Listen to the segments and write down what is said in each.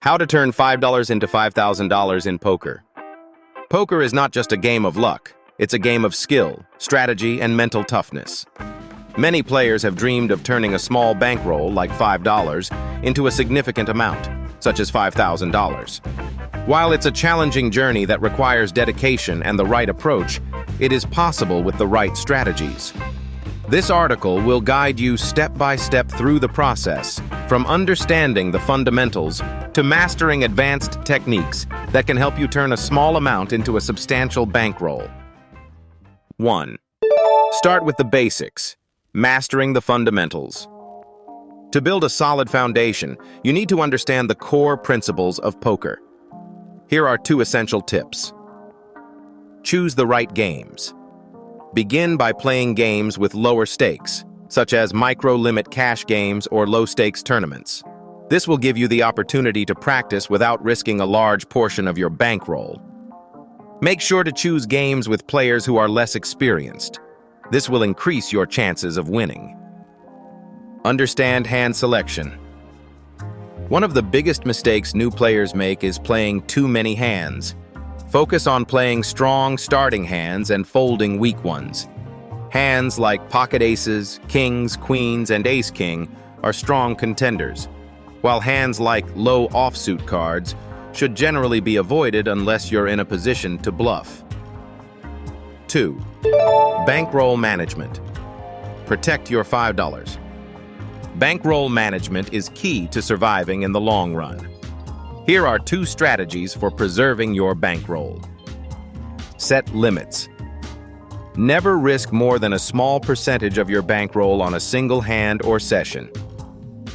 How to turn $5 into $5,000 in poker. Poker is not just a game of luck. It's a game of skill, strategy, and mental toughness. Many players have dreamed of turning a small bankroll, like $5, into a significant amount, such as $5,000. While it's a challenging journey that requires dedication and the right approach, it is possible with the right strategies. This article will guide you step by step through the process, from understanding the fundamentals to mastering advanced techniques that can help you turn a small amount into a substantial bankroll. 1. Start with the basics, mastering the fundamentals. To build a solid foundation, you need to understand the core principles of poker. Here are 2 essential tips. Choose the right games. Begin by playing games with lower stakes, such as micro-limit cash games or low-stakes tournaments. This will give you the opportunity to practice without risking a large portion of your bankroll. Make sure to choose games with players who are less experienced. This will increase your chances of winning. Understand hand selection. One of the biggest mistakes new players make is playing too many hands. Focus on playing strong starting hands and folding weak ones. Hands like pocket aces, kings, queens, and ace-king are strong contenders, while hands like low offsuit cards should generally be avoided unless you're in a position to bluff. 2. Bankroll management. Protect your $5. Bankroll management is key to surviving in the long run. Here are 2 strategies for preserving your bankroll. Set limits. Never risk more than a small percentage of your bankroll on a single hand or session.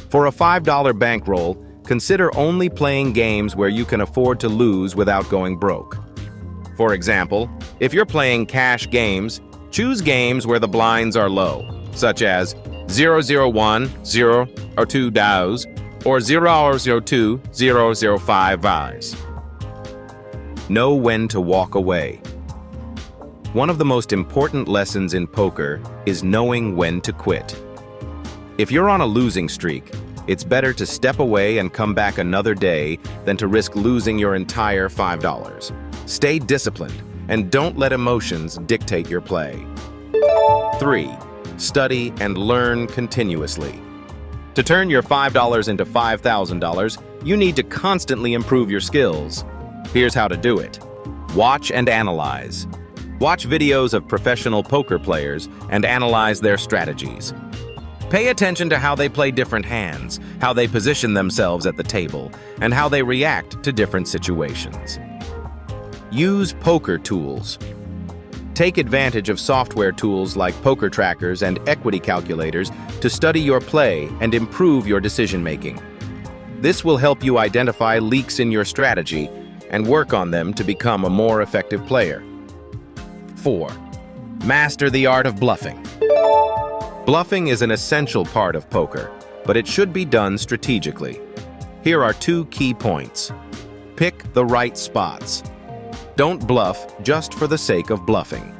For a $5 bankroll, consider only playing games where you can afford to lose without going broke. For example, if you're playing cash games, choose games where the blinds are low, such as 001, 0 or 2 dows, or 002, 005 eyes. Know when to walk away. One of the most important lessons in poker is knowing when to quit. If you're on a losing streak, it's better to step away and come back another day than to risk losing your entire $5. Stay disciplined and don't let emotions dictate your play. 3. Study and learn continuously. To turn your $5 into $5,000, you need to constantly improve your skills. Here's how to do it. Watch and analyze. Watch videos of professional poker players and analyze their strategies. Pay attention to how they play different hands, how they position themselves at the table, and how they react to different situations. Use poker tools. Take advantage of software tools like poker trackers and equity calculators to study your play and improve your decision-making. This will help you identify leaks in your strategy and work on them to become a more effective player. 4. Master the art of bluffing. Bluffing is an essential part of poker, but it should be done strategically. Here are 2 key points. Pick the right spots. Don't bluff just for the sake of bluffing.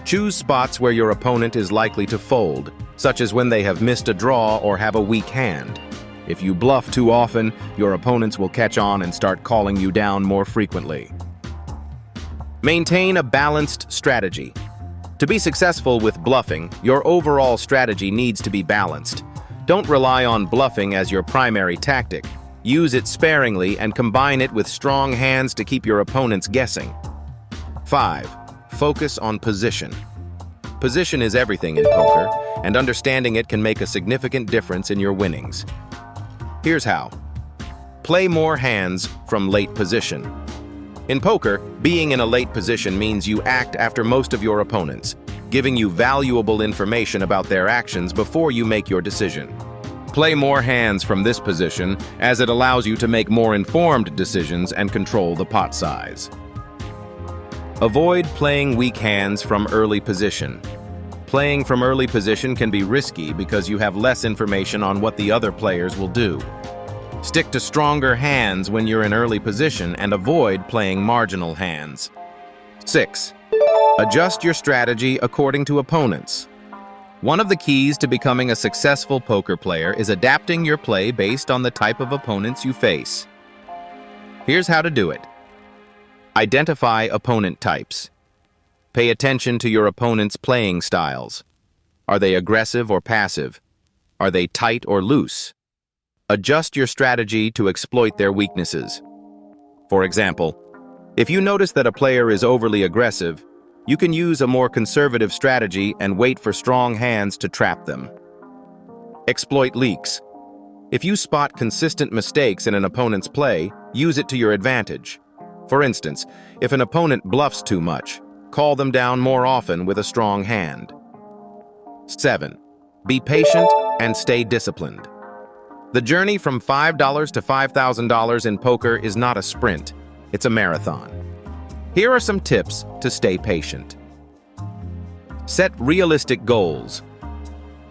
Choose spots where your opponent is likely to fold, such as when they have missed a draw or have a weak hand. If you bluff too often, your opponents will catch on and start calling you down more frequently. Maintain a balanced strategy. To be successful with bluffing, your overall strategy needs to be balanced. Don't rely on bluffing as your primary tactic. Use it sparingly and combine it with strong hands to keep your opponents guessing. 5. Focus on position. Position is everything in poker, and understanding it can make a significant difference in your winnings. Here's how. Play more hands from late position. In poker, being in a late position means you act after most of your opponents, giving you valuable information about their actions before you make your decision. Play more hands from this position as it allows you to make more informed decisions and control the pot size. Avoid playing weak hands from early position. Playing from early position can be risky because you have less information on what the other players will do. Stick to stronger hands when you're in early position and avoid playing marginal hands. 6. Adjust your strategy according to opponents. One of the keys to becoming a successful poker player is adapting your play based on the type of opponents you face. Here's how to do it. Identify opponent types. Pay attention to your opponent's playing styles. Are they aggressive or passive? Are they tight or loose? Adjust your strategy to exploit their weaknesses. For example, if you notice that a player is overly aggressive, you can use a more conservative strategy and wait for strong hands to trap them. Exploit leaks. If you spot consistent mistakes in an opponent's play, use it to your advantage. For instance, if an opponent bluffs too much, call them down more often with a strong hand. 7. Be patient and stay disciplined. The journey from $5 to $5,000 in poker is not a sprint, it's a marathon. Here are some tips to stay patient. Set realistic goals.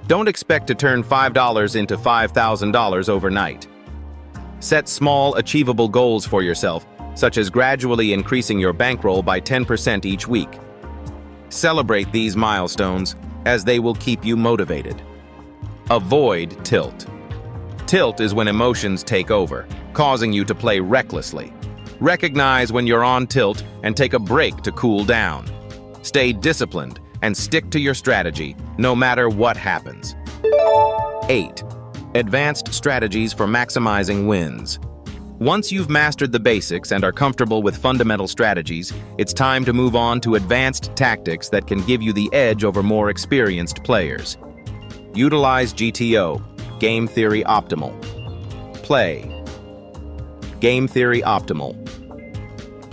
Don't expect to turn $5 into $5,000 overnight. Set small, achievable goals for yourself, such as gradually increasing your bankroll by 10% each week. Celebrate these milestones, as they will keep you motivated. Avoid tilt. Tilt is when emotions take over, causing you to play recklessly. Recognize when you're on tilt and take a break to cool down. Stay disciplined and stick to your strategy, no matter what happens. 8. Advanced strategies for maximizing wins. Once you've mastered the basics and are comfortable with fundamental strategies, it's time to move on to advanced tactics that can give you the edge over more experienced players. Utilize GTO, Game Theory Optimal. Play. Game Theory Optimal.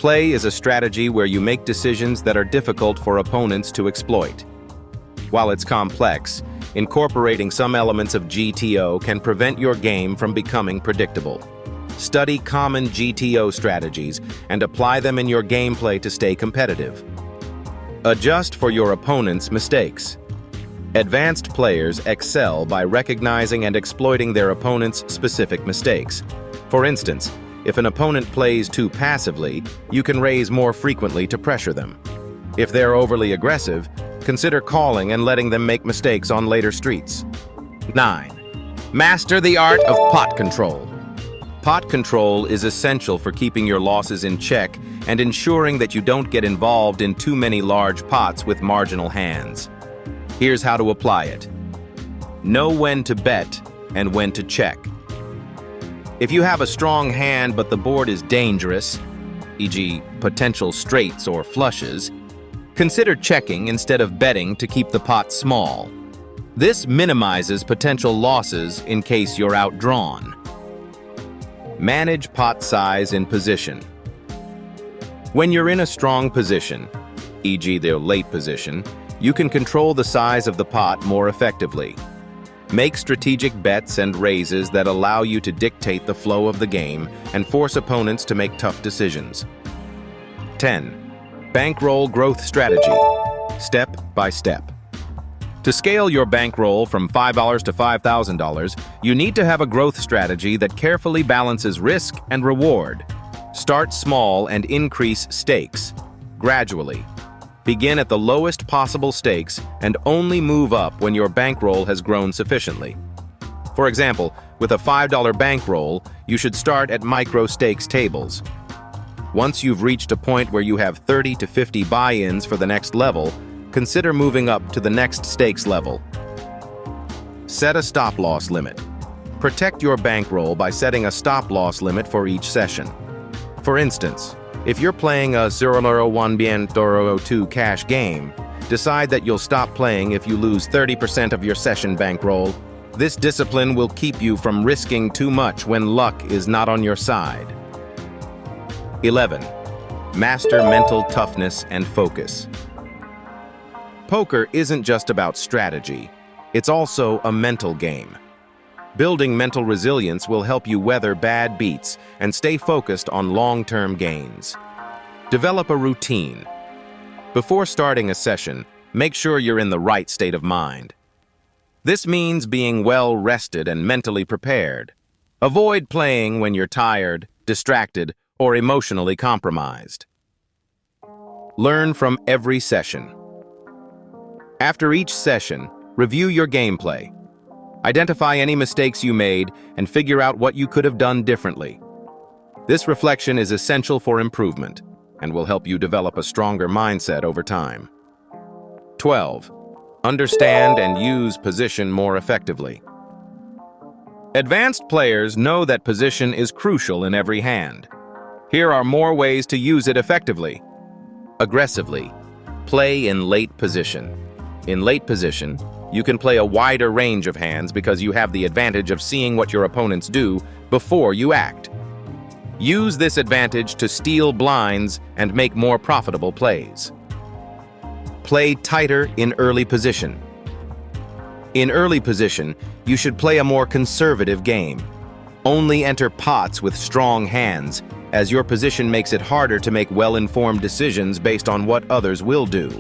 Play is a strategy where you make decisions that are difficult for opponents to exploit. While it's complex, incorporating some elements of GTO can prevent your game from becoming predictable. Study common GTO strategies and apply them in your gameplay to stay competitive. Adjust for your opponent's mistakes. Advanced players excel by recognizing and exploiting their opponent's specific mistakes. For instance, if an opponent plays too passively, you can raise more frequently to pressure them. If they're overly aggressive, consider calling and letting them make mistakes on later streets. 9. Master the art of pot control. Pot control is essential for keeping your losses in check and ensuring that you don't get involved in too many large pots with marginal hands. Here's how to apply it. Know when to bet and when to check. If you have a strong hand but the board is dangerous, e.g. potential straights or flushes, consider checking instead of betting to keep the pot small. This minimizes potential losses in case you're outdrawn. Manage pot size in position. When you're in a strong position, e.g. the late position, you can control the size of the pot more effectively. Make strategic bets and raises that allow you to dictate the flow of the game and force opponents to make tough decisions. 10. Bankroll growth strategy. Step by step. To scale your bankroll from $5 to $5,000, you need to have a growth strategy that carefully balances risk and reward. Start small and increase stakes gradually. Begin at the lowest possible stakes and only move up when your bankroll has grown sufficiently. For example, with a $5 bankroll, you should start at micro stakes tables. Once you've reached a point where you have 30 to 50 buy-ins for the next level, consider moving up to the next stakes level. Set a stop-loss limit. Protect your bankroll by setting a stop-loss limit for each session. For instance, if you're playing a 001 bien 2 cash game, decide that you'll stop playing if you lose 30% of your session bankroll. This discipline will keep you from risking too much when luck is not on your side. 11. Master mental toughness and focus. Poker isn't just about strategy, it's also a mental game. Building mental resilience will help you weather bad beats and stay focused on long-term gains. Develop a routine. Before starting a session, make sure you're in the right state of mind. This means being well rested and mentally prepared. Avoid playing when you're tired, distracted, or emotionally compromised. Learn from every session. After each session, review your gameplay. Identify any mistakes you made and figure out what you could have done differently. This reflection is essential for improvement and will help you develop a stronger mindset over time. 12. Understand and use position more effectively. Advanced players know that position is crucial in every hand. Here are more ways to use it effectively. Aggressively. Play in late position. In late position, you can play a wider range of hands because you have the advantage of seeing what your opponents do before you act. Use this advantage to steal blinds and make more profitable plays. Play tighter in early position. In early position, you should play a more conservative game. Only enter pots with strong hands, as your position makes it harder to make well-informed decisions based on what others will do.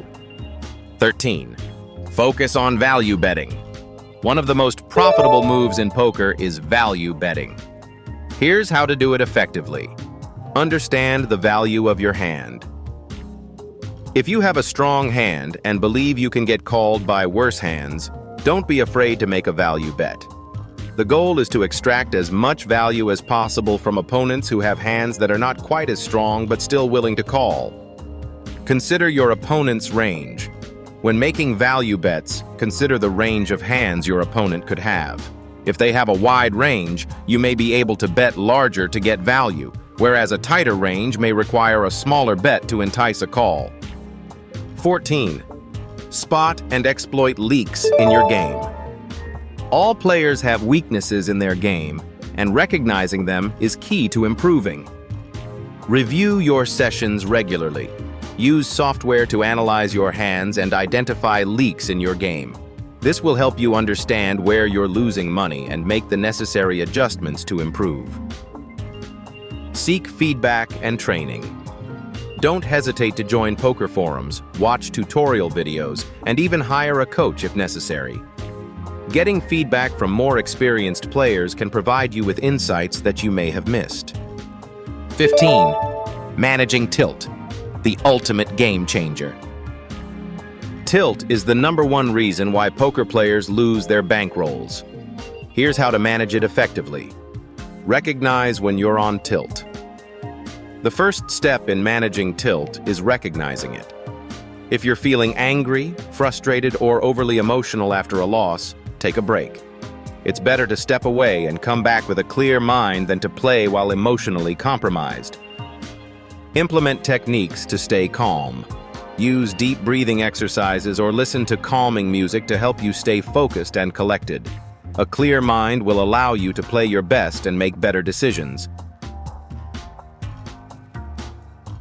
13. Focus on value betting. One of the most profitable moves in poker is value betting. Here's how to do it effectively. Understand the value of your hand. If you have a strong hand and believe you can get called by worse hands, don't be afraid to make a value bet. The goal is to extract as much value as possible from opponents who have hands that are not quite as strong but still willing to call. Consider your opponent's range. When making value bets, consider the range of hands your opponent could have. If they have a wide range, you may be able to bet larger to get value, whereas a tighter range may require a smaller bet to entice a call. 14. Spot and exploit leaks in your game. All players have weaknesses in their game, and recognizing them is key to improving. Review your sessions regularly. Use software to analyze your hands and identify leaks in your game. This will help you understand where you're losing money and make the necessary adjustments to improve. Seek feedback and training. Don't hesitate to join poker forums, watch tutorial videos, and even hire a coach if necessary. Getting feedback from more experienced players can provide you with insights that you may have missed. 15. Managing tilt, the ultimate game changer. Tilt is the #1 reason why poker players lose their bankrolls. Here's how to manage it effectively. Recognize when you're on tilt. The first step in managing tilt is recognizing it. If you're feeling angry, frustrated, or overly emotional after a loss, take a break. It's better to step away and come back with a clear mind than to play while emotionally compromised. Implement techniques to stay calm. Use deep breathing exercises or listen to calming music to help you stay focused and collected. A clear mind will allow you to play your best and make better decisions,